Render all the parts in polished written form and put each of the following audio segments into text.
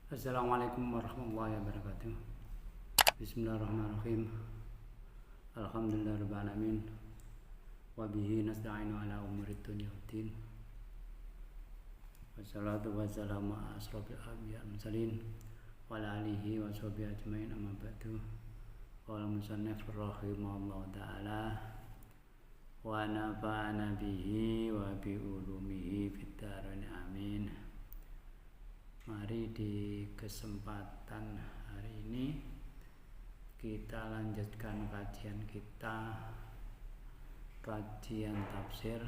Assalamualaikum warahmatullahi wabarakatuh. Bismillahirrahmanirrahim. Alhamdulillahirabbil alamin. Wa bihi nasta'inu ala umuri dunya waddin. Wassalatu wassalamu ala asrofil anbiya'i wal mursalin wa ala alihi wa sahbihi ajmain, amma ba'du. Qala musannif rahimahullahu ta'ala wa nafa'ana bihi wa bi ulumihi fid dharain amin. Mari di kesempatan hari ini kita lanjutkan kajian kita, kajian tafsir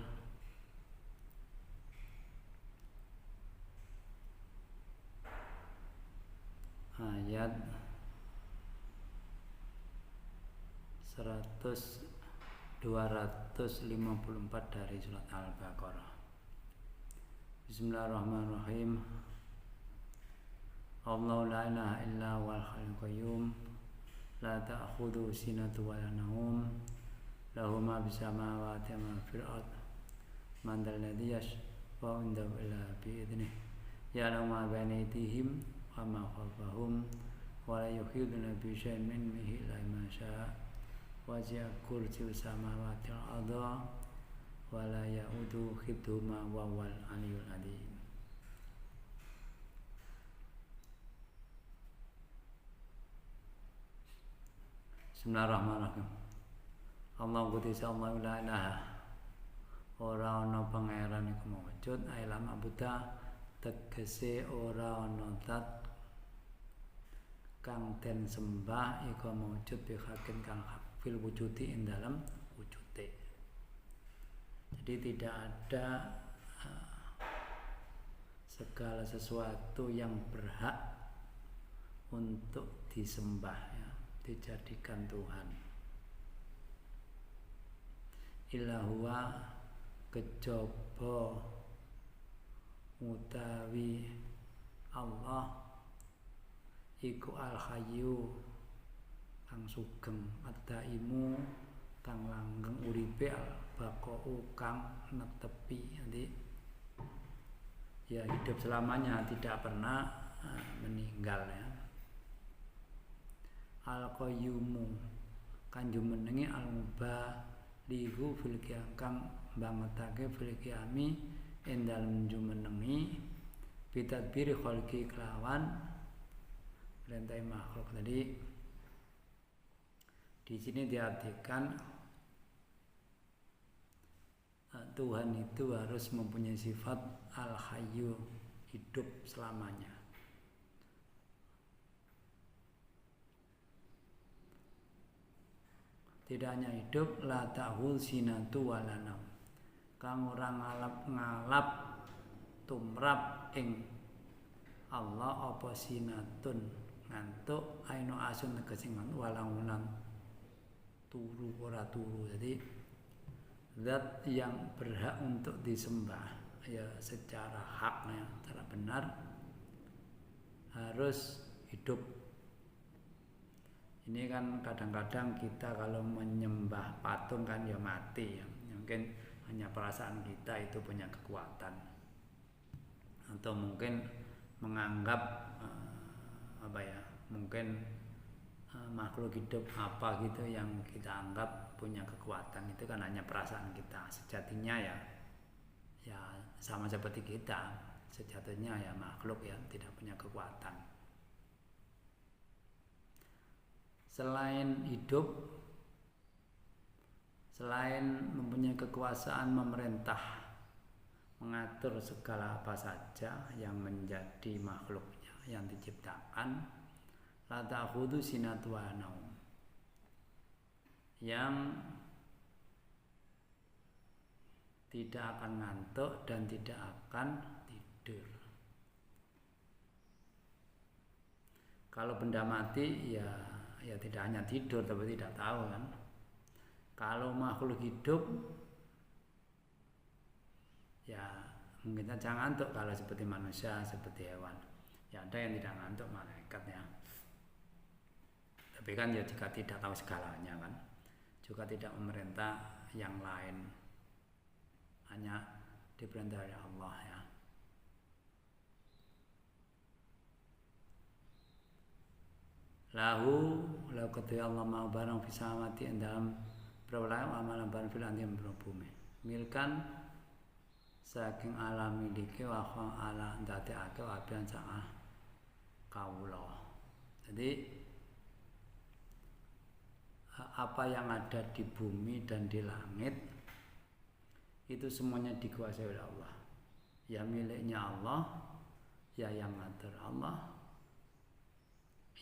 ayat 254 dari surat Al-Baqarah. Bismillahirrahmanirrahim. Allahu la ilaha illa huwal hayyul qayyum la ta'khudhuhu sinatun wa la nawm lahu ma fis samawati wa ma fil ardh man dzal ladzi yashfa'u 'indahu illa bi idhnihi ya'lamu ma bayna aydihim wa ma khalfahum wa la yuhituna bi syai'in min ilmihi illa ma syaa wasi'a kursiyyuhu samawati wal ardha wa la ya'uduhu hifdhuhuma wa huwal 'aliyyul 'azim. Bismillahirrahmanirrahim. Allah Qudsi Allah la ilaha ora ana pangeran iku mawujud ailam abuda tegese ora ana zat kang den sembah iku mawujud bi hakin kang hak fil wujudi ing dalam wujude. Jadi tidak ada segala sesuatu yang berhak untuk disembah, dijadikan Tuhan. Illa huwa kejaba utawi Allah iku al-hayyu kang sugeng, ad-daimu kang langgeng uripe, al-baqa'u kang netepi. Jadi ya hidup selamanya, tidak pernah meninggal ya. Al-qayyumu kan jumenenge al-mubalighu fil qiyam kang bangetake fil qiyami ing dalem jumenengi bitadbiri khalqi kelawan perintah makhluk. Tadi di sini diartikan Tuhan itu harus mempunyai sifat al-hayyu, hidup selamanya. Tidak hanya hidup, la ta'hul sinatu wala naum, kang ora ngalap tumrap ing Allah apa sinatun ngantuk, aino asun tegese ngantuk, walangunan turu ora turu. Jadi zat yang berhak untuk disembah ya secara haknya, secara benar harus hidup. Ini kan kadang-kadang kita kalau menyembah patung kan ya mati ya. Mungkin hanya perasaan kita itu punya kekuatan, atau mungkin menganggap mungkin makhluk hidup apa gitu yang kita anggap punya kekuatan. Itu kan hanya perasaan kita. Sejatinya ya sama seperti kita, sejatinya ya makhluk yang tidak punya kekuatan. Selain hidup, selain mempunyai kekuasaan memerintah, mengatur segala apa saja yang menjadi makhluknya yang diciptakan, la ta'khudhu sinatun wa naum, yang tidak akan ngantuk dan tidak akan tidur. Kalau benda mati ya tidak hanya tidur tapi tidak tahu kan. Kalau makhluk hidup ya mungkin saja ngantuk kalau seperti manusia, seperti hewan. Ya ada yang tidak ngantuk, malaikat ya. Tapi kan ya jika tidak tahu segalanya kan, juga tidak memerintah yang lain, hanya diperintah oleh Allah ya. lahu kedua Allah mau barang bisa mati dalam berwala amalan barang fil anti bumi milkan saking alam miliki wa ala ndadekake apian sak kawula. Jadi apa yang ada di bumi dan di langit itu semuanya dikuasai oleh Allah. Ya miliknya Allah, ya yang ngatur Allah,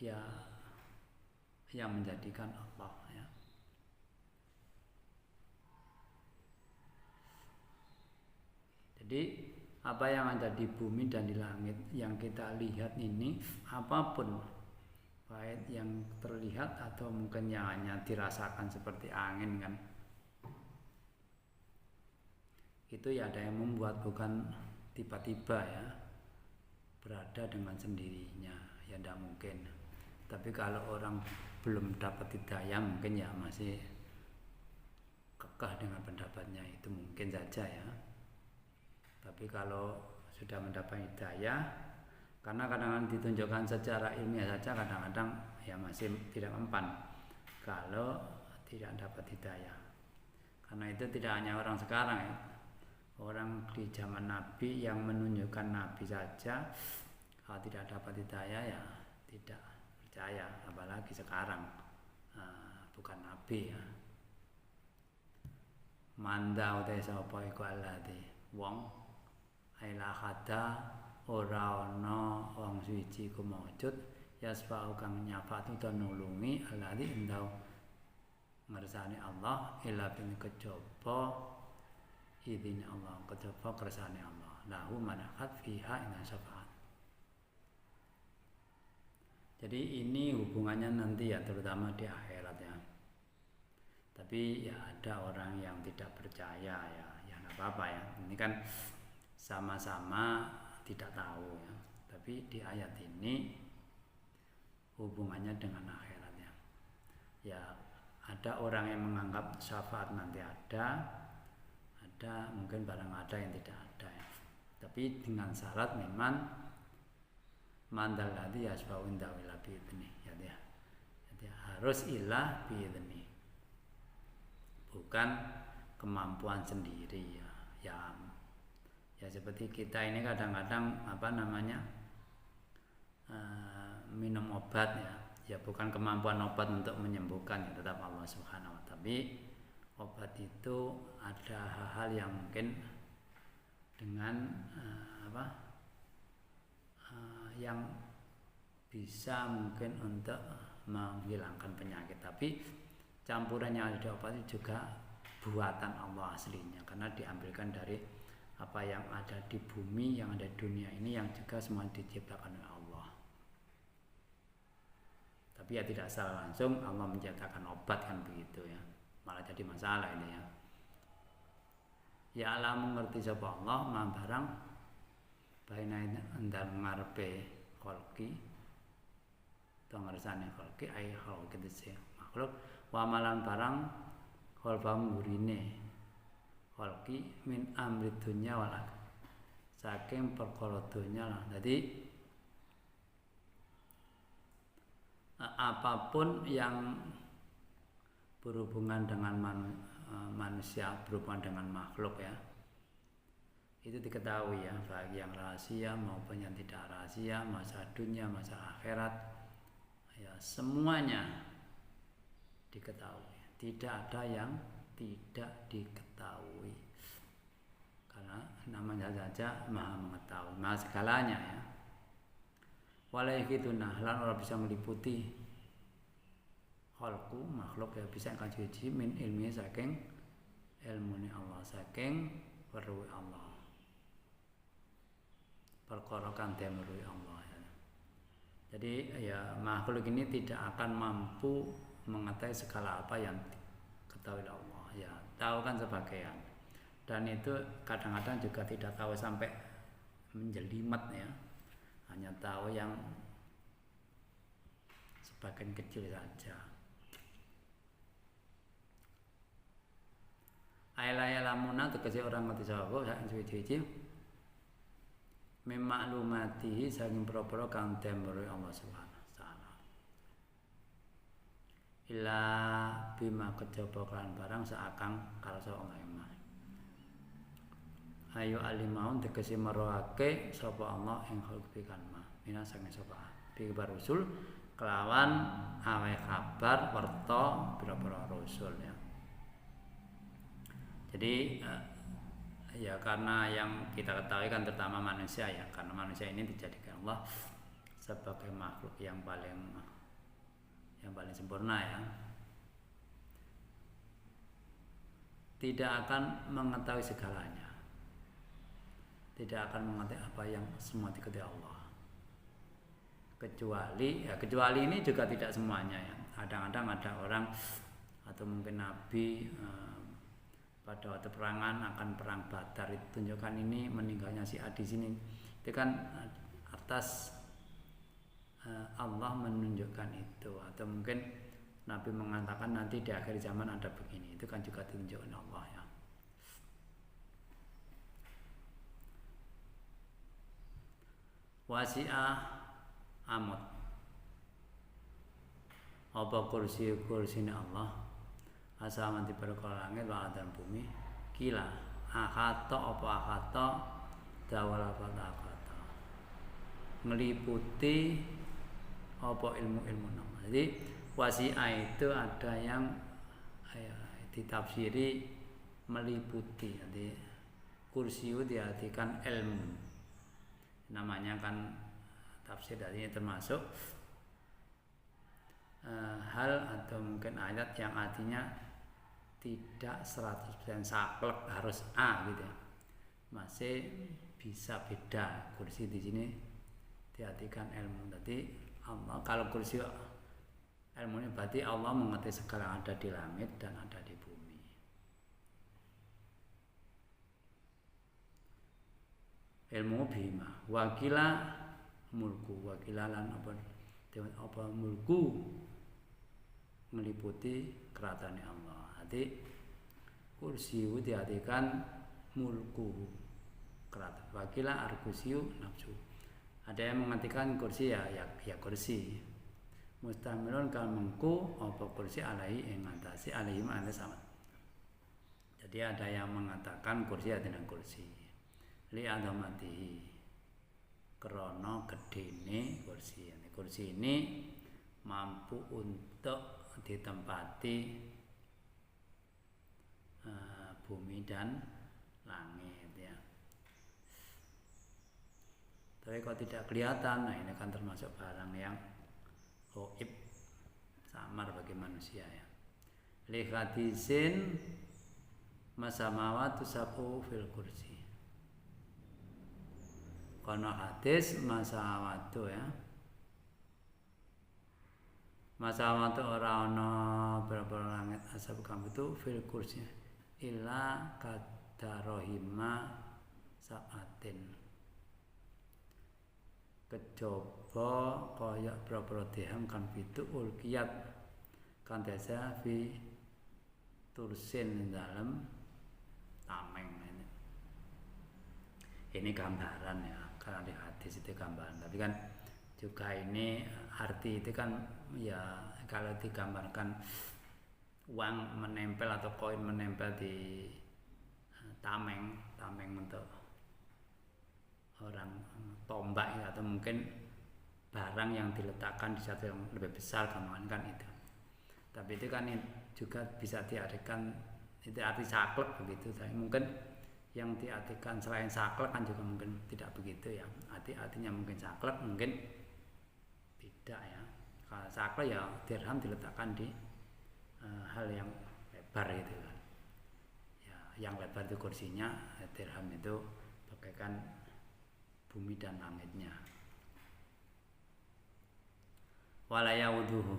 ya yang menjadikan Allah ya. Jadi apa yang ada di bumi dan di langit yang kita lihat ini apapun baik yang terlihat atau mungkin yang hanya dirasakan seperti angin kan, itu ya ada yang membuat bukan tiba-tiba ya berada dengan sendirinya ya tidak mungkin. Tapi kalau orang belum dapat hidayah mungkin ya masih kekeh dengan pendapatnya, itu mungkin saja ya. Tapi kalau sudah mendapat hidayah, karena kadang-kadang ditunjukkan secara ilmiah saja kadang-kadang ya masih tidak mempan kalau tidak dapat hidayah. Karena itu tidak hanya orang sekarang ya, orang di zaman Nabi yang menunjukkan Nabi saja kalau tidak dapat hidayah ya tidak percaya, apalagi sekarang bukan Nabi ya. Manda utai sapa iku alladzi wong aila hada ora ana wong suci ku maujud yasfa'u kang nyafat utawa nulungi alladzi endau ngersane Allah ila bin kejaba idine Allah kejaba kersane Allah lahu manakat fiha ina syafaat. Jadi ini hubungannya nanti ya terutama di akhirat ya. Tapi ya ada orang yang tidak percaya ya nggak apa-apa ya. Ini kan sama-sama tidak tahu ya. Tapi di ayat ini hubungannya dengan akhirat ya. Ya ada orang yang menganggap syafaat nanti ada mungkin barang ada yang tidak ada ya. Tapi dengan syarat memang mandal ladzi yasfa'u inda ila bi'idni ya. Jadi harus ilah bi'idni, bukan kemampuan sendiri ya. Ya seperti kita ini kadang-kadang minum obat ya bukan kemampuan obat untuk menyembuhkan ya, tetap Allah Subhanahu wa ta'ala. Tapi obat itu ada hal-hal yang mungkin dengan yang bisa mungkin untuk menghilangkan penyakit, tapi campuran yang ada di obat itu juga buatan Allah aslinya, karena diambilkan dari apa yang ada di bumi, yang ada di dunia ini, yang juga semua diciptakan oleh Allah. Tapi ya tidak salah langsung Allah menciptakan obat kan begitu ya, malah jadi masalah ini ya. Ya Allah mengerti sapa Allah ma barang baina endal ngarepe kholqi to ngersane kholqi ai kholqi dise makhluk wa malan barang kholbam gurine kholqi min amri dunya wal saking perkara dunya lah. Jadi apapun yang berhubungan dengan manusia, berhubungan dengan makhluk ya, itu diketahui ya, bagi yang rahasia maupun yang tidak rahasia, masa dunia, masa akhirat ya, semuanya diketahui. Tidak ada yang tidak diketahui, karena namanya saja maha mengetahui, maha segalanya ya. Walaikitu nahlan orang bisa meliputi khalqu makhluk ya, bisa kan suci min ilmi saking ilmune Allah, saking weruh Allah, perkara kang temruhi Allah ya. Jadi ya makhluk ini tidak akan mampu mengetahui segala apa yang diketahui Allah ya, tahu kan sebagian, dan itu kadang-kadang juga tidak tahu sampai menjelimet ya, hanya tahu yang sebagian kecil saja. Ailaya lamuna tegese orang ngerti sapa sak suwi-suwi memaklumati saking propro kang temroi Allah Subhanahu wa taala. illa bima kejaba kan barang seakang karsa Allah mah ayo alimaun tegese maroake sapa Allah ing khulqikan mah mina sange sapa bi rasul kelawan awe kabar werta pira-pira rasul ya. Jadi ya karena yang kita ketahui kan terutama manusia ya, karena manusia ini dijadikan Allah sebagai makhluk yang paling sempurna ya, tidak akan mengetahui segalanya, tidak akan mengetahui apa yang semua diketahui Allah, kecuali ini juga tidak semuanya ya. Kadang-kadang ada orang atau mungkin nabi pada waktu perangan akan perang Badar itu tunjukkan ini meninggalnya si A di sini, itu kan atas Allah menunjukkan itu, atau mungkin Nabi mengatakan nanti di akhir zaman ada begini, itu kan juga ditunjukkan Allah ya. Wasi'ah amut apa kursi Allah asaman di perkara langit wa dan bumi kila akata dawala akata ngeliputi apa ilmu nama. Jadi wasi'ah itu ada yang ditafsiri meliputi, jadi kursi itu diartikan ilmu, namanya kan tafsir dari termasuk hal atau mungkin ayat yang artinya tidak 100% saklek harus A gitu ya. Masih bisa beda. Kursi di sini diartikan ilmu. Jadi Allah, kalau kursi ilmu ini berarti Allah mengerti segala yang ada di langit dan ada di bumi. Ilmu bima wakila mulku wakilalan apa mulku meliputi kerajaan Allah. Jadi kursi itu diartikan mulku kerajaan. Wakila arkusiu nafsu. Ada yang mengartikan kursi ya kursi. Mustamilun kal mengku apa kursi alaihi ing atase alaihi ma'ana sama. Jadi ada yang mengatakan kursi artinya kursi. Li adamatihi. Krana gedene kursi. Kursi ini mampu untuk ditempati bumi dan langit ya. Tapi kalau tidak kelihatan, nah ini kan termasuk barang yang gaib, samar bagi manusia ya. Li hadisin masamawatu sabu fil kursi. Kono hadis masamawatu ya. Masamawatu ora ana berapa langit asab kamu itu fil kursi illa kadarohima sa'atin. Kejaba kaya berapa dirham kan fitu ulkiyat kan desa fi tursin dalam tameng ini gambaran ya, karena di hadis itu gambaran, tapi kan juga ini arti itu kan ya kalau digambarkan uang menempel atau koin menempel di tameng untuk orang tombak ya, atau mungkin barang yang diletakkan di satu yang lebih besar gambaran kan itu. Tapi itu kan juga bisa diartikan itu arti saklek begitu. Tapi mungkin yang diartikan selain saklek kan juga mungkin tidak begitu ya. Artinya mungkin saklek, mungkin tidak ya. Kalau saklek ya dirham diletakkan di hal yang lebar itu kan. Ya, yang lebar itu kursinya, dirham itu bagaikan bumi dan langitnya. Walaya wuduhu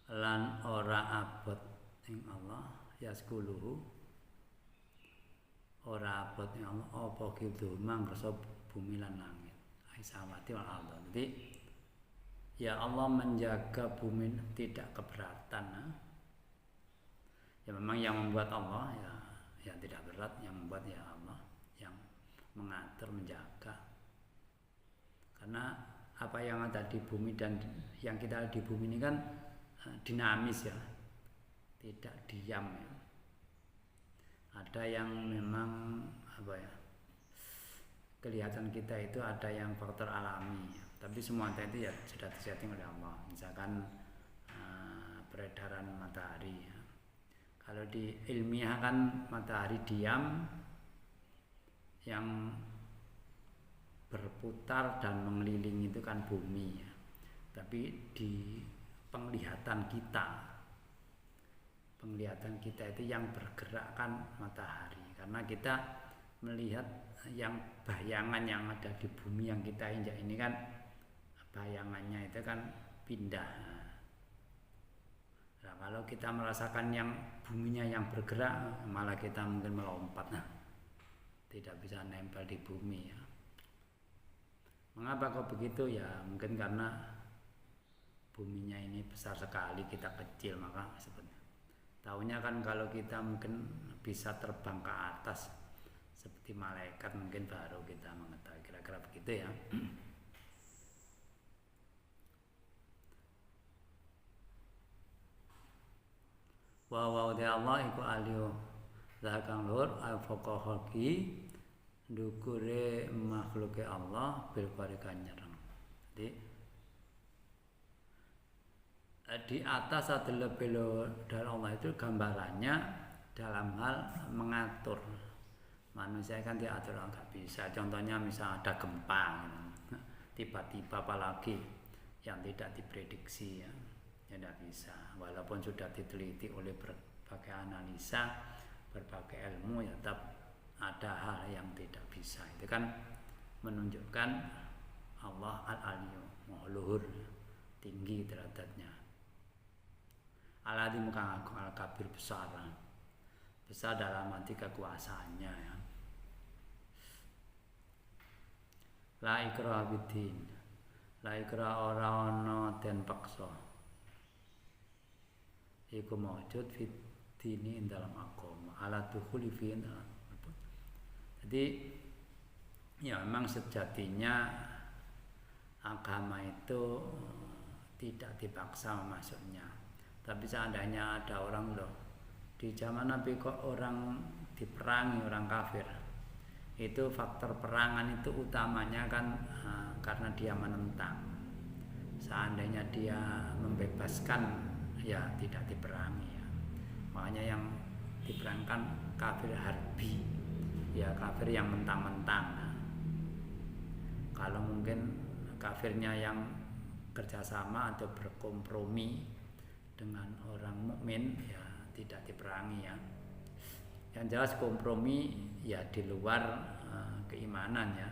lan ora abot ing Allah yaskuluhu ora abot ing Allah apa gitu mangsa bumi lan langit aisamati wal ardh. Jadi ya Allah menjaga bumi tidak keberatan. Ya memang yang membuat Allah ya tidak berat, yang membuat ya Allah yang mengatur menjaga. Karena apa yang ada di bumi dan yang kita ada di bumi ini kan dinamis ya, tidak diam ya. Ada yang memang apa ya, kelihatan kita itu ada yang faktor alami ya. Tapi semua itu ya sudah disetting oleh Allah. Misalkan peredaran matahari ya. Kalau di ilmiah kan matahari diam, yang berputar dan mengelilingi itu kan bumi ya. Tapi di penglihatan kita itu yang bergerak kan matahari, karena kita melihat yang bayangan yang ada di bumi yang kita injak ini kan bayangannya itu kan pindah. Nah, kalau kita merasakan yang buminya yang bergerak, malah kita mungkin melompat, tidak bisa nempel di bumi ya. Mengapa kok begitu ya? Mungkin karena buminya ini besar sekali, kita kecil, maka sebenarnya tahunya kan kalau kita mungkin bisa terbang ke atas seperti malaikat, mungkin baru kita mengetahui, kira-kira begitu ya. Wa de Allah iku aliyo zakang lur al-faqahoki ndukure makhluke Allah bil barikan nyereng. Jadi di atas adalah belo dari Allah itu gambarannya dalam hal mengatur. Manusia kan diatur nggak bisa. Contohnya misal ada gempa, tiba-tiba apalagi yang tidak diprediksi ya tidak bisa. Walaupun sudah diteliti oleh berbagai analisa, berbagai ilmu, ya tetap ada hal yang tidak bisa. Itu kan menunjukkan Allah al-aliyu, Maha luhur, tinggi derajatnya. Al-adi muka agung, al-kabir, besar dalam arti kekuasaannya ya. La ikraha bidin, la ikraha ora ana den paksa. Iku maujud fit dini dalam agama, ala dukhuli fi. Jadi ya memang sejatinya agama itu tidak dipaksa masuknya. Tapi seandainya ada orang loh di zaman Nabi kok orang diperangi, orang kafir, itu faktor perangan itu utamanya kan karena dia menentang. Seandainya dia membebaskan, ya tidak diperangi ya. Makanya yang diperangkan kafir harbi, ya kafir yang mentang-mentang. Kalau mungkin kafirnya yang kerjasama atau berkompromi dengan orang mukmin, ya tidak diperangi ya. Yang jelas kompromi ya di luar keimanan ya.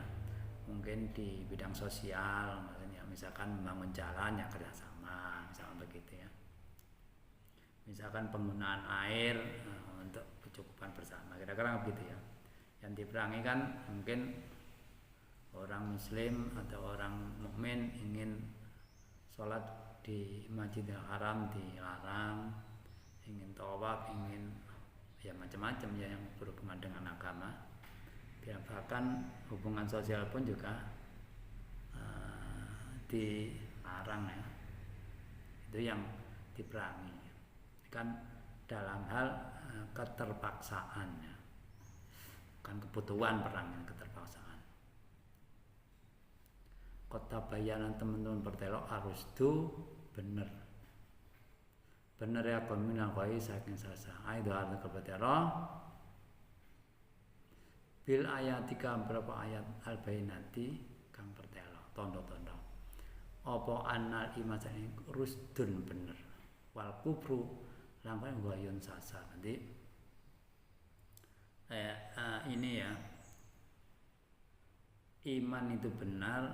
Mungkin di bidang sosial, maksudnya misalkan membangun jalan ya kerjasama, misalkan begitu ya. Misalkan penggunaan air untuk kecukupan bersama, kira-kira begitu ya. Yang diperangi kan mungkin orang muslim atau orang mukmin ingin sholat di Masjidil Haram dilarang, ingin tawaf, ingin ya macam-macam ya yang berhubungan dengan agama. Ya, bahkan hubungan sosial pun juga dilarang ya. Itu yang diperangi. Kan dalam hal keterpaksaan ya. Bukan kebutuhan perang, keterpaksaan. Kota bayanan teman-teman bertelok harus tuh bener ya komunal koi saking sasa aido harus kebertelok bil ayatika berapa ayat al-bayinati kang bertelok tondo-tondo opo anal imasani rusdun bener wal kubru lampai wayun sasa. Nanti ini ya, iman itu benar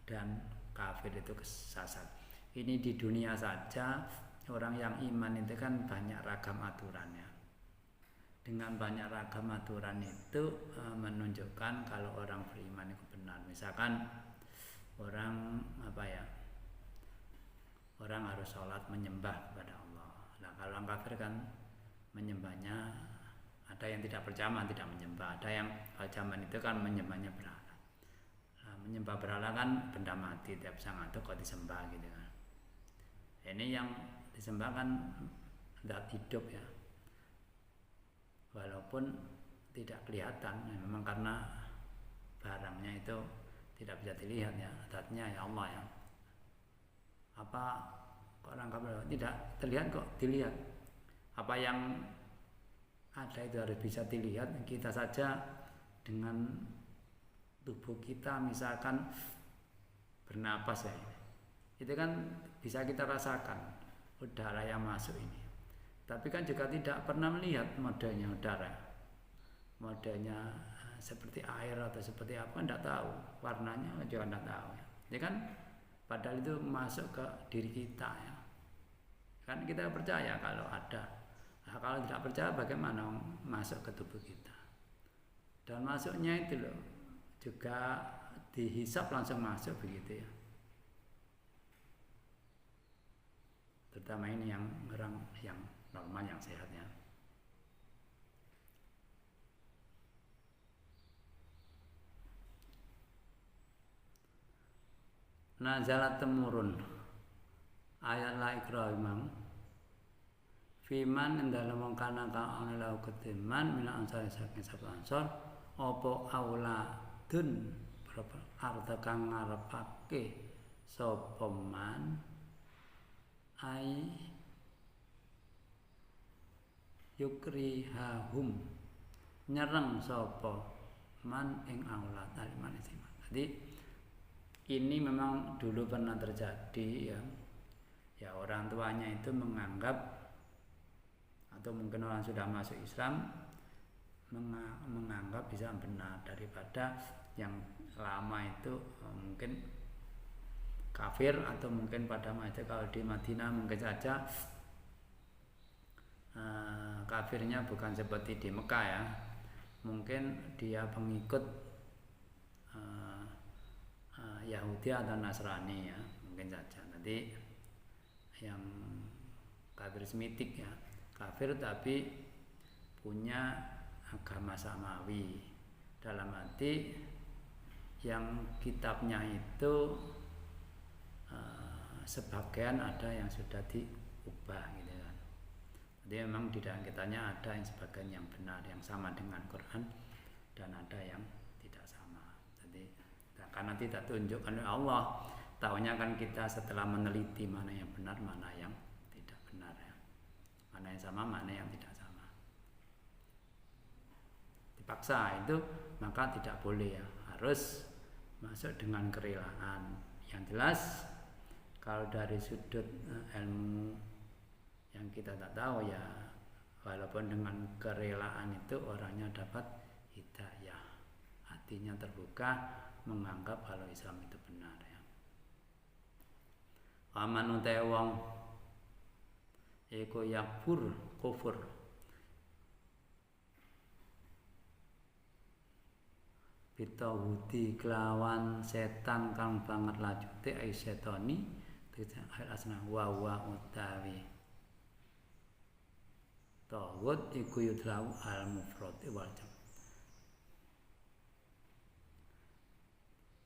dan kafir itu kesasar. Ini di dunia saja orang yang iman itu kan banyak ragam aturannya. Dengan banyak ragam aturan itu menunjukkan kalau orang beriman itu benar. Misalkan orang orang harus sholat menyembah kepada Allah. Nah kalau orang kafir kan menyembahnya, ada yang tidak berjamaah tidak menyembah, ada yang berjamaah itu kan menyembahnya berhala. Nah, menyembah berhala kan benda mati, tiap sang itu kok disembah gitu kan. Ini yang disembah kan zat hidup ya, walaupun tidak kelihatan ya, memang karena barangnya itu tidak bisa dilihat ya, zatnya ya Allah ya. Apa orang kafir tidak terlihat kok dilihat. Apa yang ada itu harus bisa dilihat. Kita saja dengan tubuh kita misalkan bernapas ya, itu kan bisa kita rasakan udara yang masuk ini. Tapi kan juga tidak pernah melihat modelnya udara, modelnya seperti air atau seperti apa, tidak tahu, warnanya juga tidak tahu ya. Ini kan padahal itu masuk ke diri kita ya. Kan kita percaya kalau ada. Nah, kalau tidak percaya bagaimana masuk ke tubuh kita? Dan masuknya itu loh juga dihisap langsung masuk begitu ya. Terutama ini yang orang yang normal, yang sehat ya. Nazalat temurun ayat la ikrah imam fiman dalam wong kana kang ana lau ketiman mina ansar saking sapa ansor apa auladun arta kang ngarepake sapa man ai yukrihahum nyereng sapa man ing aulad aliman isiman. Jadi ini memang dulu pernah terjadi ya. Ya orang tuanya itu menganggap, atau mungkin orang sudah masuk Islam menganggap bisa benar daripada yang lama itu mungkin kafir, atau mungkin pada masa kalau di Madinah mungkin saja kafirnya bukan seperti di Mekah ya, mungkin dia pengikut Yahudi atau Nasrani ya, mungkin saja. Nanti yang kafir semitik ya, kafir tapi punya agama samawi, dalam arti yang kitabnya itu sebagian ada yang sudah diubah gitu kan. Jadi memang di dalam kitabnya ada yang sebagian yang benar, yang sama dengan Quran, dan ada yang tidak sama. Jadi karena tidak tunjukkan oleh Allah, tahunya kan kita setelah meneliti mana yang benar, mana yang tidak benar ya, mana yang sama, mana yang tidak sama. Dipaksa itu maka tidak boleh ya, harus masuk dengan kerelaan. Yang jelas kalau dari sudut ilmu yang kita tak tahu ya, walaupun dengan kerelaan itu orangnya dapat hidayah, hatinya terbuka menganggap kalau Islam itu benar ya. Aman utai wong iku yakfur kufur bitawudi kelawan setan kang banget lajute ai setoni asna wa utawi tawud iku yudlau al mufrad wal jam.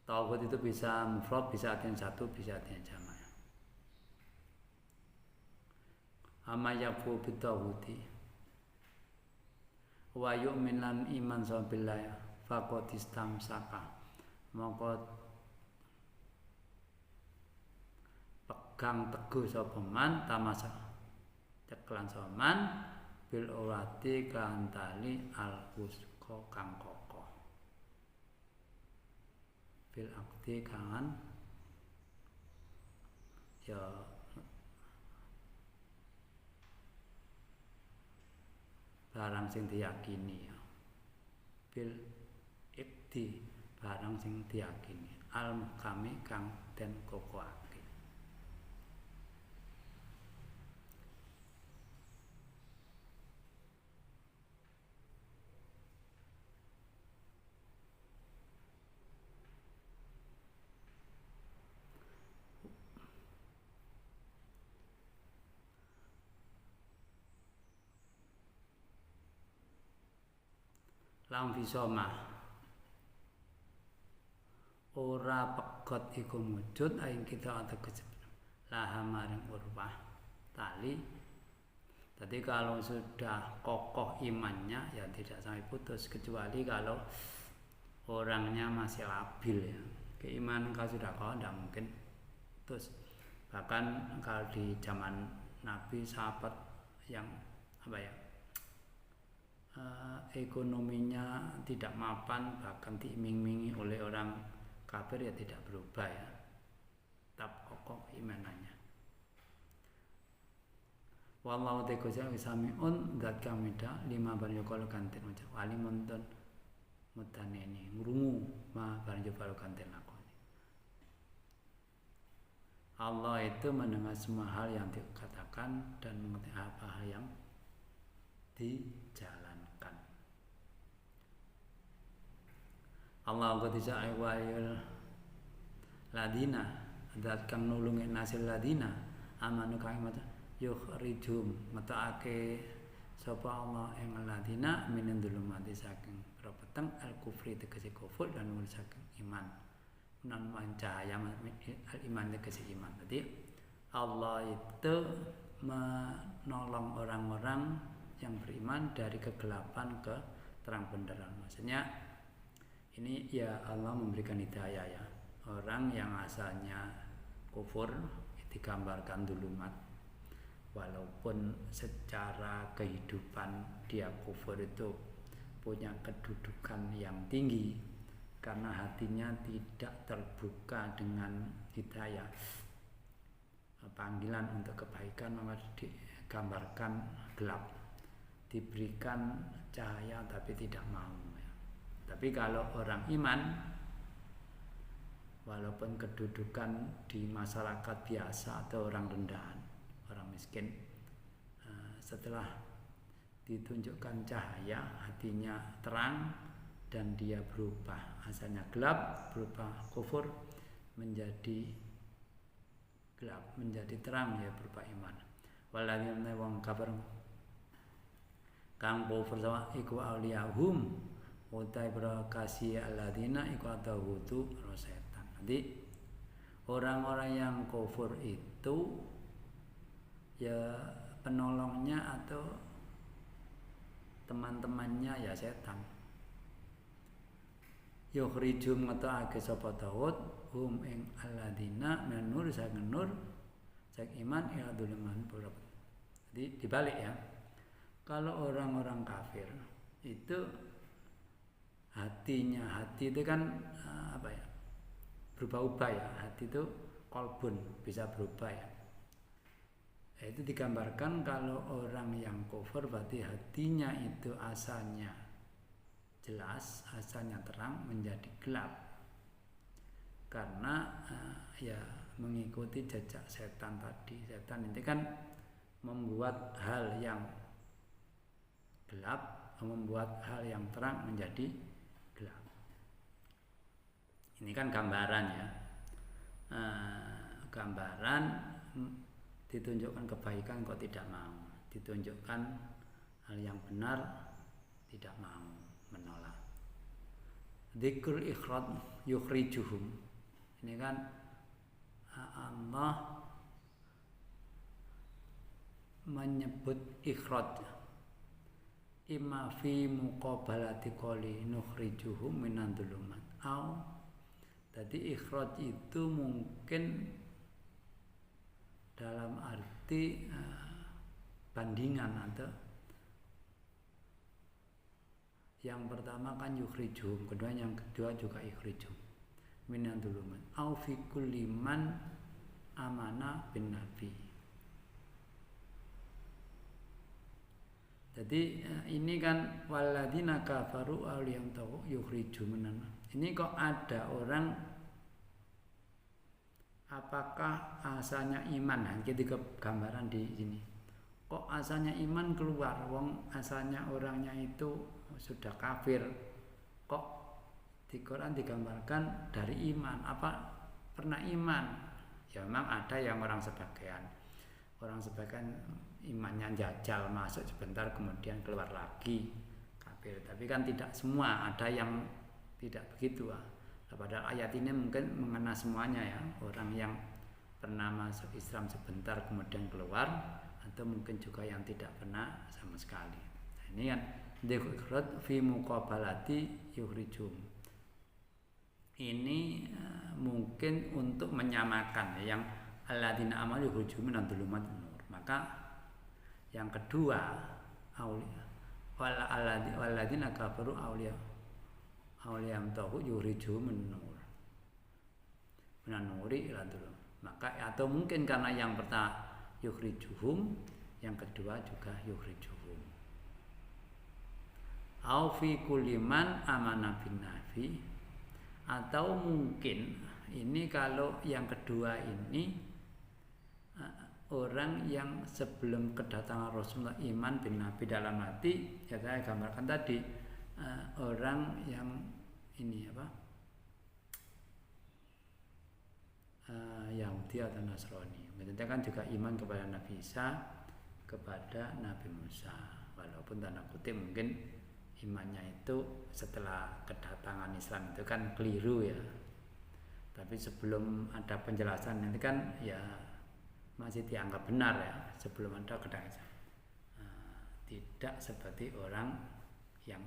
Tawud itu bisa mufrad, bisa artinya satu, bisa artinya jamak. Amma yafu bitawudi wa yu'min lan iman sabillah faqad istamsaka, mongko pegang teguh sapa man tamasa ceklan sapa man bil urati kan tali al wusqa kang kokoh, bil akti kangan ya barang sing diyakini ya, bil ikti barang sing diyakini, al muhkami kang den kokohake. Lam fisoma ora pegot iku mujud aing kita atau laha maring urwah tali. Jadi kalau sudah kokoh imannya ya tidak sampai putus, kecuali kalau orangnya masih labil ya. Keimanan kalau sudah kokoh tidak mungkin putus. Bahkan kalau di zaman Nabi sahabat yang ekonominya tidak mapan, bahkan diiming-imingi oleh orang kafir ya tidak berubah ya, tetap kokoh imanannya. Wallahu ta'ala sami'un zat kamida lima barang kalau kanten macam alimun dan mutaneni ngrungu ma barang kalau kanten lakoni. Allah itu mendengar semua hal yang dikatakan dan mengerti apa hal yang dijalankan. Allah qadisa aywayul ladina zat kang nulungi nasil ladina amanu kang iman yukhrijum mataake sapa Allah ing ladina minen dulumati saking peteng al kufri tegese kufur dan nur saking iman nan cahaya al iman tegese iman. Jadi Allah itu menolong orang-orang yang beriman dari kegelapan ke terang benderang. Maksudnya ini ya Allah memberikan hidayah ya. Orang yang asalnya kufur digambarkan dulumat, walaupun secara kehidupan dia kufur itu punya kedudukan yang tinggi karena hatinya tidak terbuka dengan hidayah, panggilan untuk kebaikan maka digambarkan gelap, diberikan cahaya tapi tidak mau ya. Tapi kalau orang iman, walaupun kedudukan di masyarakat biasa atau orang rendahan, orang miskin, setelah ditunjukkan cahaya hatinya terang dan dia berubah, asalnya gelap berubah kufur menjadi gelap menjadi terang, ya berubah iman. Waladzina wong kafir kang kufur sama iku auliyahum utai berkasih alladzina iku atahutu setan. Jadi orang-orang yang kufur itu ya penolongnya atau teman-temannya ya setan. Yukhrijum ngetake sapa Daud hum ing alladzina min nur saking nur saking iman ila duluman pura. Jadi dibalik ya. Kalau orang-orang kafir itu hati itu kan berubah-ubah ya. Hati itu kolbun, bisa berubah ya. Itu digambarkan kalau orang yang kufur berarti hatinya itu asalnya jelas, asalnya terang menjadi gelap karena ya mengikuti jejak setan tadi. Setan itu kan membuat hal yang gelap, membuat hal yang terang menjadi gelap. Ini kan gambaran ya, gambaran ditunjukkan kebaikan kok tidak mau, ditunjukkan hal yang benar tidak mau, menolak. Dzikrul ikhraj yukhrijuhum, ini kan Allah menyebut ikhraj imma fi muqabalati qali nukhrijuhum minan dhulumat au. Jadi ikhraj itu mungkin dalam arti bandingan atau yang pertama kan yukhrijuhum, kedua yang kedua juga yukhrijuhum minan dhulumat au fi kulli man amana bin nabi. Jadi ini kan walladzina kafaru awliyam tahu yukhrijuhum minan. Ini kok ada orang apakah asalnya iman? Nah, kita gambaran di sini. Kok asalnya iman keluar? Wong asalnya orangnya itu sudah kafir. Kok di Quran digambarkan dari iman? Apa pernah iman? Ya memang ada yang orang sebagian imannya jajal, masuk sebentar kemudian keluar lagi kafir. Tapi kan tidak semua, ada yang tidak begitu. Padahal ayat ini mungkin mengena semuanya ya, orang yang pernah masuk Islam sebentar kemudian keluar, atau mungkin juga yang tidak pernah sama sekali. Nah, ini kan dzikrat fi muqabalati yukhrijum. Ini mungkin untuk menyamakan ya, yang alladzina amanu yukhrijum minadh dhulumatin nur. Maka yang kedua aulia walladzina kafaru aulia tahu yukhrijum minan nuri ila dhulum. Maka atau mungkin karena yang pertama yukhrijuhum, yang kedua juga yukhrijuhum. Au fi kulli man amana bin nabi, atau mungkin ini kalau yang kedua ini orang yang sebelum kedatangan Rasulullah iman bin nabi dalam hati, ya saya gambarkan tadi, orang yang ini Yahudi atau Nasrani. Mereka kan juga iman kepada Nabi Isa, kepada Nabi Musa, walaupun tanda kutip mungkin imannya itu setelah kedatangan Islam itu kan keliru ya. Tapi sebelum ada penjelasan nanti kan ya masih dianggap benar ya, sebelum ada kedatangan Islam. Tidak seperti orang yang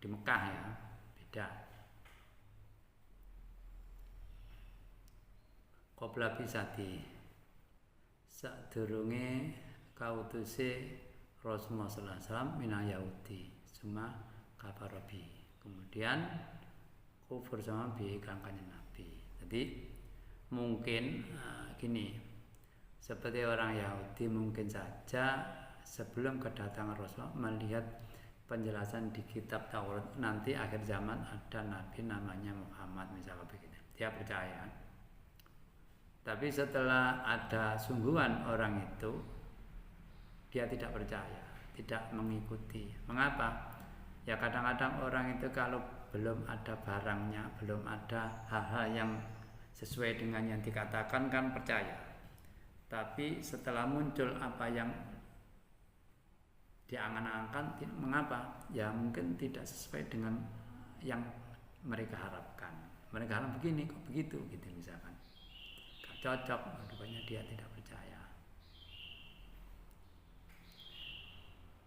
di Mekah ya, beda. Qabla bisati, sadurunge kautuse Rasulullah sallallahu alaihi wasallam mina Yahudi cuma kafarobi, kemudian kufur sama bi kanjeng Nabi. Jadi mungkin gini, seperti orang Yahudi mungkin saja sebelum kedatangan Rasulullah melihat penjelasan di kitab Taurat, nanti akhir zaman ada nabi namanya Muhammad misalnya begitu, dia percaya. Tapi setelah ada sungguhan orang itu, dia tidak percaya, tidak mengikuti. Mengapa? Ya kadang-kadang orang itu kalau belum ada barangnya, belum ada hal-hal yang sesuai dengan yang dikatakan kan percaya. Tapi setelah muncul apa yang diangan-angan, mengapa? Ya mungkin tidak sesuai dengan yang mereka harapkan. Mereka harap begini kok begitu gitu misalkan. Cocok, rupanya dia tidak percaya.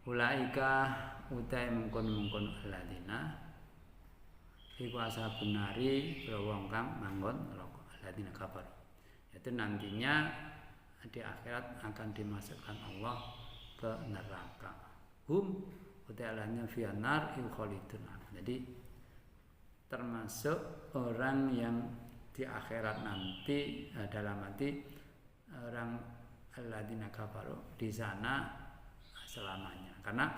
Ulaika utai mengkon alladzina iku ashabun nari wong kang manggon neraka alladzina kafar. Itu nantinya di akhirat akan dimasukkan Allah ke neraka. Utai alladzina fiyan nar khalidun. Jadi termasuk orang yang di akhirat nanti dalam arti orang alladzina kafaru di sana selamanya. Karena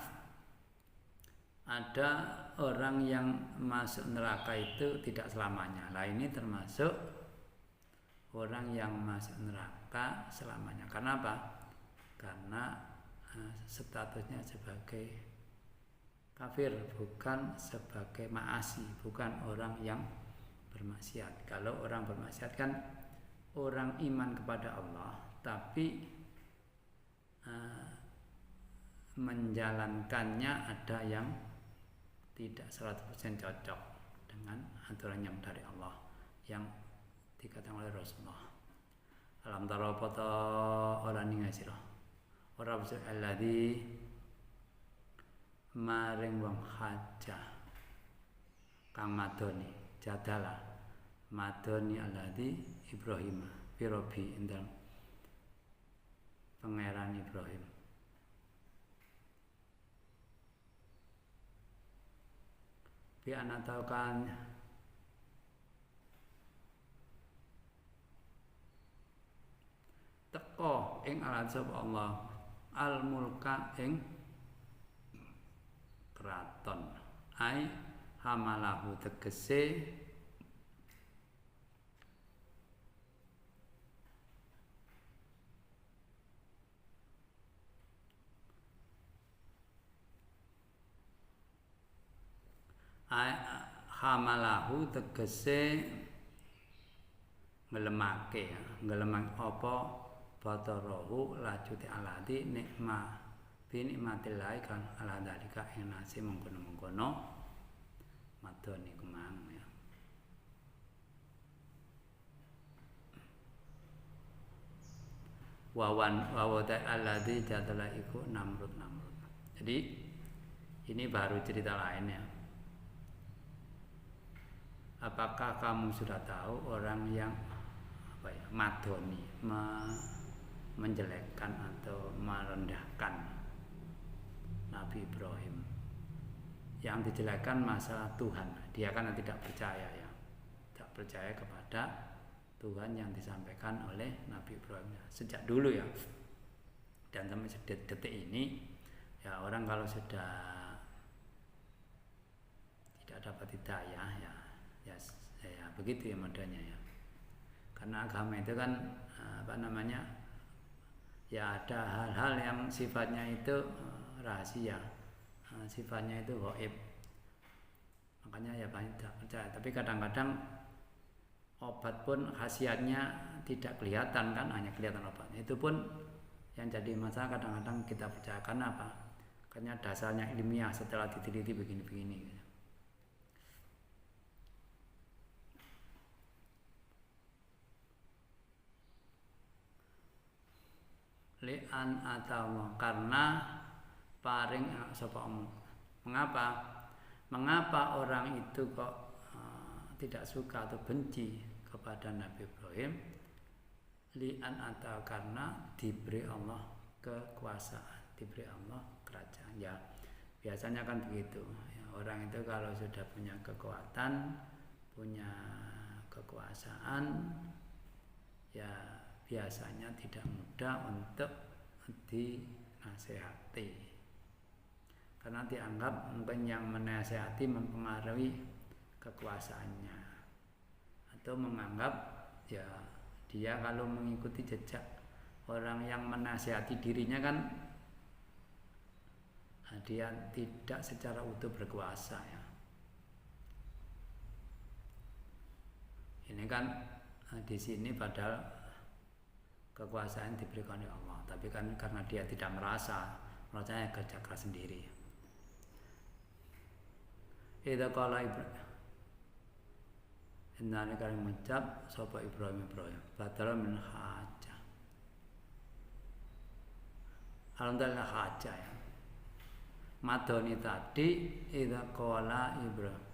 ada orang yang masuk neraka itu tidak selamanya. Nah ini termasuk orang yang masuk neraka selamanya. Karena apa? Karena statusnya sebagai kafir, bukan sebagai ma'asi, bukan orang yang bermaksiat. Kalau orang bermaksiat kan orang iman kepada Allah tapi menjalankannya ada yang tidak 100% cocok dengan aturan yang dari Allah yang dikatakan oleh Rasulullah. Alam tara poto ora ningali sira. Ora bisa alladzi maring wong hajah kang madoni jadalah madoni alladzi Ibrahim firobi indal pangeran Ibrahim. Bi anataukan teko ing alat sapa Allah al mulka ing keraton ai hamalahu tegese hamalahu tegese ngelemake ngelemak apa batarahu lajuti alati nikmah binikmatillah kan ala dalika ing nasi mengkono-mengkono madoni kemang ya. wawata alladzi jadala iku Namrud. Jadi ini baru cerita lainnya. Apakah kamu sudah tahu orang yang madoni, menjelekkan atau merendahkan Nabi Ibrahim? Yang dijelekkan masalah Tuhan. Dia kan tidak percaya ya. Tidak percaya kepada Tuhan yang disampaikan oleh Nabi Ibrahim sejak dulu ya. Dan sampai detik ini ya, orang kalau sudah tidak dapat hidayah ya begitu ya modanya ya. Karena agama itu kan ya ada hal-hal yang sifatnya itu rahasia, sifatnya itu gaib. Makanya ya banyak tidak percaya. Tapi kadang-kadang obat pun khasiatnya tidak kelihatan kan, hanya kelihatan obatnya. Itu pun yang jadi masalah kadang-kadang kita percaya. Karena apa? Karena dasarnya ilmiah setelah diteliti begini-begini. Li'an atau karena paring sapa. Mengapa orang itu kok tidak suka atau benci kepada Nabi Ibrahim? Li'an atau karena diberi Allah kekuasaan, diberi Allah kerajaan. Ya biasanya kan begitu ya, orang itu kalau sudah punya kekuatan, punya kekuasaan ya biasanya tidak mudah untuk dinasehati, karena dianggap mungkin yang menasehati mempengaruhi kekuasaannya, atau menganggap ya dia kalau mengikuti jejak orang yang menasehati dirinya kan dia tidak secara utuh berkuasa ya. Ini kan di sini padahal kekuasaan diberikan oleh Allah, tapi kan karena dia tidak merasanya kerja keras sendiri. Idza qala Ibrahim, innani kalian mengucap sapa Ibrahim badal min hajah. Alhamdulillah hajah ya. Madoni tadi idza qala Ibrahim,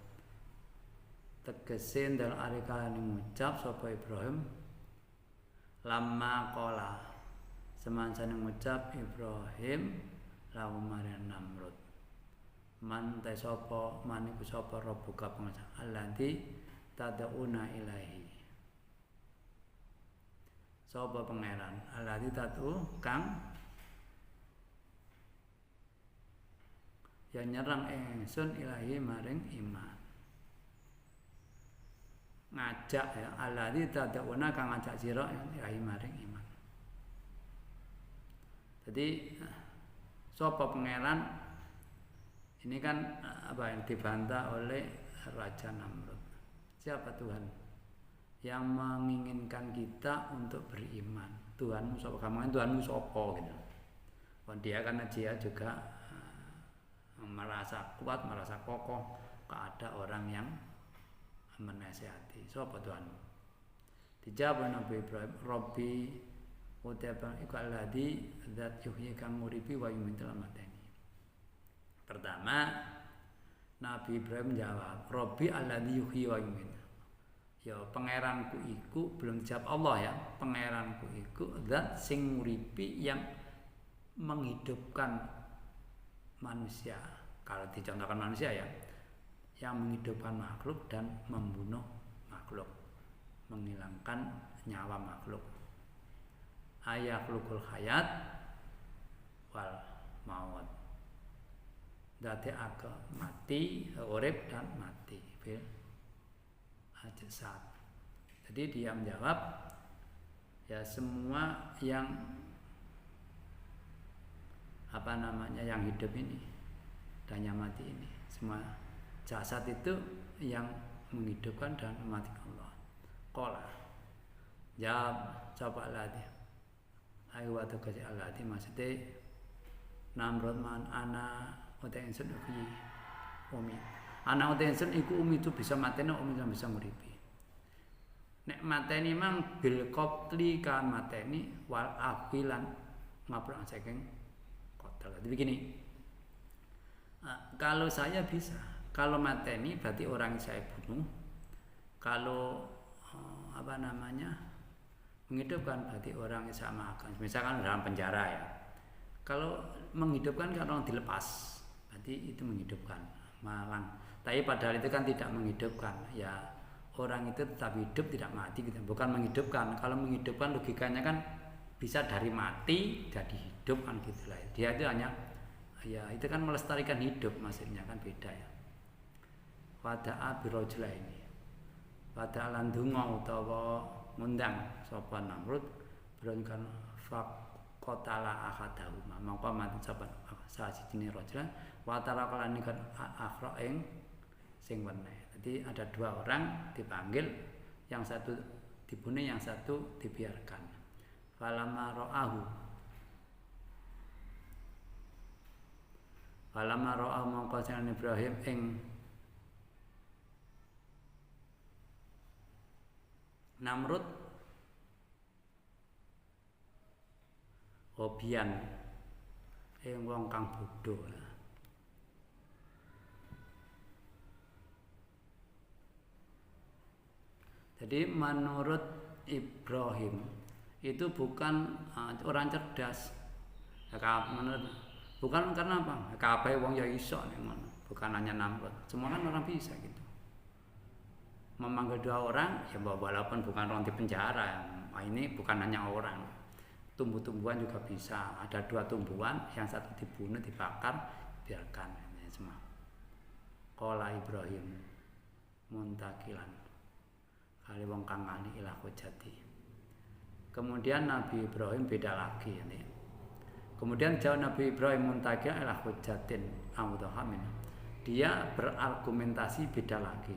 tegese ndal ari kalian mengucap sapa Ibrahim lama kola semansane ngucap Ibrahim lawu maring Namrud, man ta sapa maniku sapa rabbuka pangucap alladzi tad'una ilahi, sapa pangeran alladzi tad'u kang yang nyerang ingsun ilahi maring iman, ngajak ya alladzi tad'una kang ngajak sira ilahi maring iman. Jadi sapa pangeran ini kan yang dibantah oleh Raja Namrud. Siapa Tuhan yang menginginkan kita untuk beriman? Tuhanmu sapa? Kamu kan Tuhanmu sapa gitu. Dia karena dia juga merasa kuat, merasa kokoh, ada orang yang menasihati. Sapa Tuhanmu? Dijawab Nabi Ibrahim, Rabbi utabang iku alladzi zat yuhyi kang nguripi wa yumiitu mateni. Pertama Nabi Ibrahim jawab, Rabbi alladzi yuhyi wa yumiitu. Ya pangeranku iku, belum dijawab Allah ya. Pangeranku iku zat sing nguripi yang menghidupkan manusia. Kalau dicontohkan manusia ya, yang menghidupkan makhluk dan membunuh makhluk, menghilangkan nyawa makhluk. Ayakhluqul hayat wal maut. Dadi aga mati, urip dan mati bil ajsad. Jadi dia menjawab ya semua yang yang hidup ini dan yang mati ini, semua jasad itu yang menghidupkan dan mematikan Allah. Qala jawab coba lagi. Ayo waktu kasih Allah di maksudnya Namrud man ana utai insun uki umi. Ana utai insun iku umi itu bisa mateni, umi bisa nguripi. Nek mateni mang bil qatli kan mateni wal afilan ngapura saking kotel. Jadi begini. Kalau saya bisa, kalau mateni berarti orang yang saya bunuh. Kalau menghidupkan berarti orang yang saya makan. Misalkan dalam penjara ya. Kalau menghidupkan kan orang dilepas, berarti itu menghidupkan malang. Tapi padahal itu kan tidak menghidupkan ya. Orang itu tetap hidup tidak mati gitu. Bukan menghidupkan. Kalau menghidupkan logikanya kan bisa dari mati jadi hidup kan gitu lah. Dia itu hanya ya itu kan melestarikan hidup maksudnya kan beda ya. Wada'a birojla ini. Wada'a landunga utawa ngundang sapa Namrud beronkan faqatala ahadahuma. Mongko mati sapa salah sijine rajul wa tarakalan kan akhra ing sing weneh. Jadi ada dua orang dipanggil, yang satu dibunuh, yang satu dibiarkan. Falamma ra'ahu mongko sing Ibrahim ing Namrud hobian ing wong kang bodho. Jadi menurut Ibrahim itu bukan orang cerdas. Bukan karena apa? Kabeh wong ya iso nek ngono. Bukan hanya Namrud. Semua kan orang bisa gitu. Memanggil dua orang ya walaupun bukan orang di penjara. Ini bukan hanya orang. Tumbuh-tumbuhan juga bisa. Ada dua tumbuhan, yang satu dibunuh, dibakar, biarkan ini semua. Qala Ibrahim muntakilan kali wong kang ngali ilah hujati. Kemudian Nabi Ibrahim beda lagi ini. Kemudian jawab Nabi Ibrahim muntakilan ilah hujatin amudhamin. Dia berargumentasi beda lagi.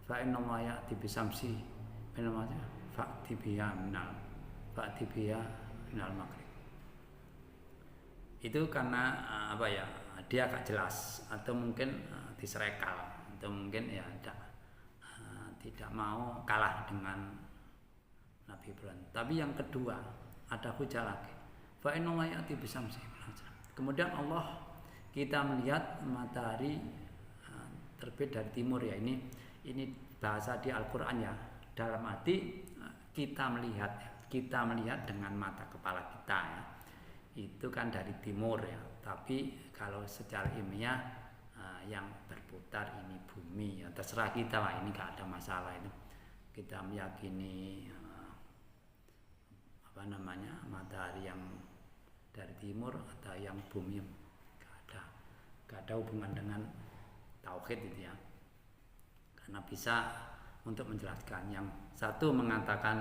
Fa inna ma ya'ti bisamsi namanya fa'ti biha minal maghrib. Itu karena dia agak jelas atau mungkin diserekal atau mungkin ya tidak mau kalah dengan Nabi Ibrahim. Tapi yang kedua ada hujah lagi. Fa inna ma ya'ti bisamsi. Kemudian Allah kita melihat matahari terbit dari timur ya. Ini bahasa di Al-Qur'an ya. Dalam arti kita melihat dengan mata kepala kita ya. Itu kan dari timur ya. Tapi kalau secara ilmiah yang berputar ini bumi ya, terserah kita lah, ini gak ada masalah itu. Kita meyakini matahari yang dari timur atau yang bumi, gak ada hubungan dengan tauhid itu ya. Karena bisa untuk menjelaskan, yang satu mengatakan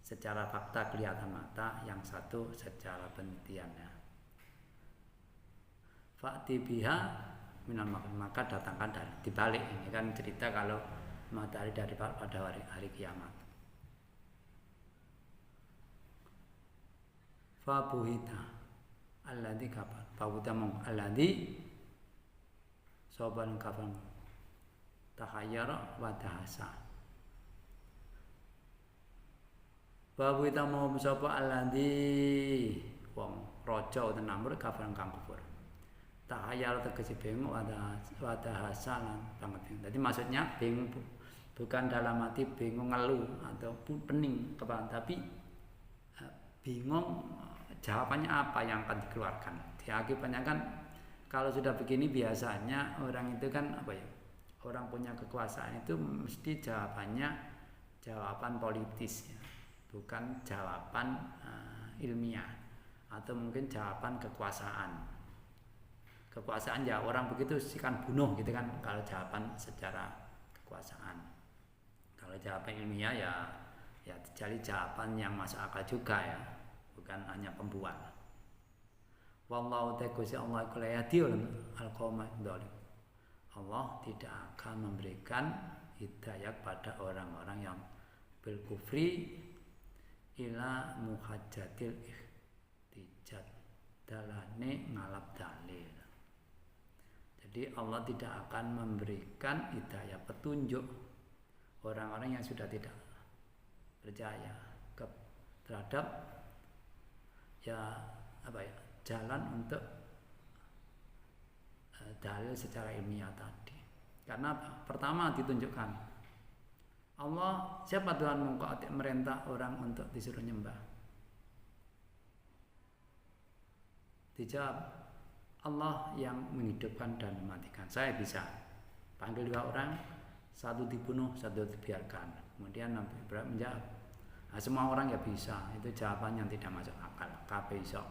secara fakta kelihatan mata, yang satu secara penelitian ya. Fa'ti biha minal maghrib, maka datangkan dari dibalik. Ini kan cerita kalau matahari dari pada hari kiamat. Fa buhita alladzi kafar. Fa buhita mong alladzi soban kafar tahayyara wa tahasa. Fa buhita mong sapa alladzi wong raja utawa Namrud kafar kang kufur. Tahayal tegese bingung ada hasalan banget. Jadi maksudnya bingung bukan dalam arti bingung ngeluh atau pening kepala, tapi bingung jawabannya apa yang akan dikeluarkan. Ya, akibatnya kan kalau sudah begini biasanya orang itu kan orang punya kekuasaan itu mesti jawaban politis ya. Bukan jawaban ilmiah atau mungkin jawaban kekuasaan. Kekuasaan ya orang begitu sih kan bunuh gitu kan kalau jawaban secara kekuasaan. Kalau jawaban ilmiah ya cari jawaban yang masuk akal juga ya, bukan hanya pembual. Wallahu ta'ala Allah kulayadil al-qaumad dhalim. Allah tidak akan memberikan hidayah pada orang-orang yang bil kufri ila muhajjatil ihtijat dalane ngalap dalil. Jadi Allah tidak akan memberikan hidayah petunjuk orang-orang yang sudah tidak percaya terhadap jalan untuk dalil secara ilmiah tadi. Karena pertama ditunjukkan Allah, siapa Tuhanmu kok merintah orang untuk disuruh nyembah? Dijawab, Allah yang menghidupkan dan mematikan. Saya bisa panggil dua orang, satu dibunuh, satu dibiarkan. Kemudian Nabi Ibrahim menjawab, nah, semua orang ya bisa. Itu jawaban yang tidak masuk akal. Kabeh iso.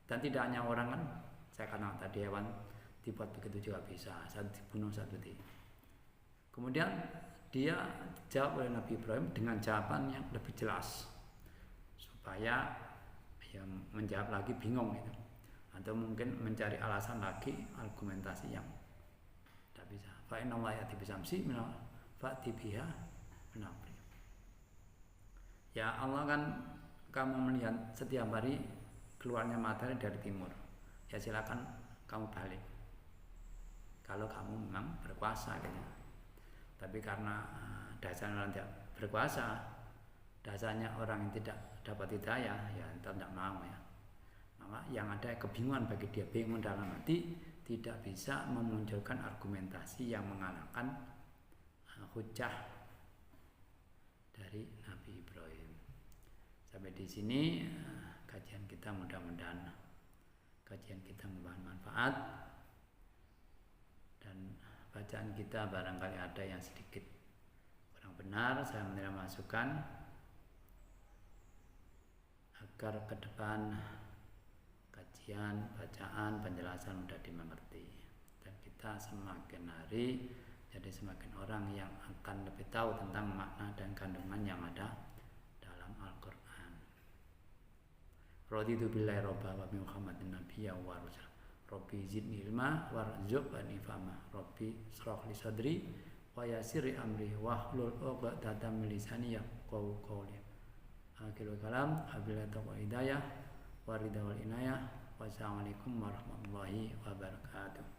Dan tidak hanya orang kan, saya kenal tadi hewan dibuat begitu juga bisa. Satu dibunuh, satu di. Kemudian dia jawab oleh Nabi Ibrahim dengan jawaban yang lebih jelas, supaya yang menjawab lagi bingung gitu, atau mungkin mencari alasan lagi, argumentasi yang tidak bisa. Fa inna Allah ya'ti bisamsi minal fa'ti biha minal. Ya Allah kan kamu melihat setiap hari keluarnya matahari dari timur. Ya silakan kamu balik. Kalau kamu memang berkuasa gitu. Tapi karena dasarnya orang tidak berkuasa, dasarnya orang yang tidak dapat hidayah, ya tidak mau ya. Maka yang ada kebingungan bagi dia, bingung dalam hati, tidak bisa memunculkan argumentasi yang mengalahkan hujah dari Nabi Ibrahim. Sampai di sini kajian kita, mudah-mudahan kajian kita membawa manfaat, dan bacaan kita barangkali ada yang sedikit kurang benar, saya menerima masukan agar ke depan kajian, bacaan, penjelasan mudah dimengerti, dan kita semakin hari jadi semakin orang yang akan lebih tahu tentang makna dan kandungan yang ada dalam Al-Quran. Raditu billahi robba wa bi Muhammadin nabiyya wa rasul. Rabbi zidni ilma warzuqni fahma. Rabbi shrah li sadri wa yassir li amri wahlul 'uqdatam min lisani yafqahu qawli. Akhirul kalam, wabillahi taufiq wal hidayah, wa ridha wal inayah. Wassalamualaikum warahmatullahi wabarakatuh.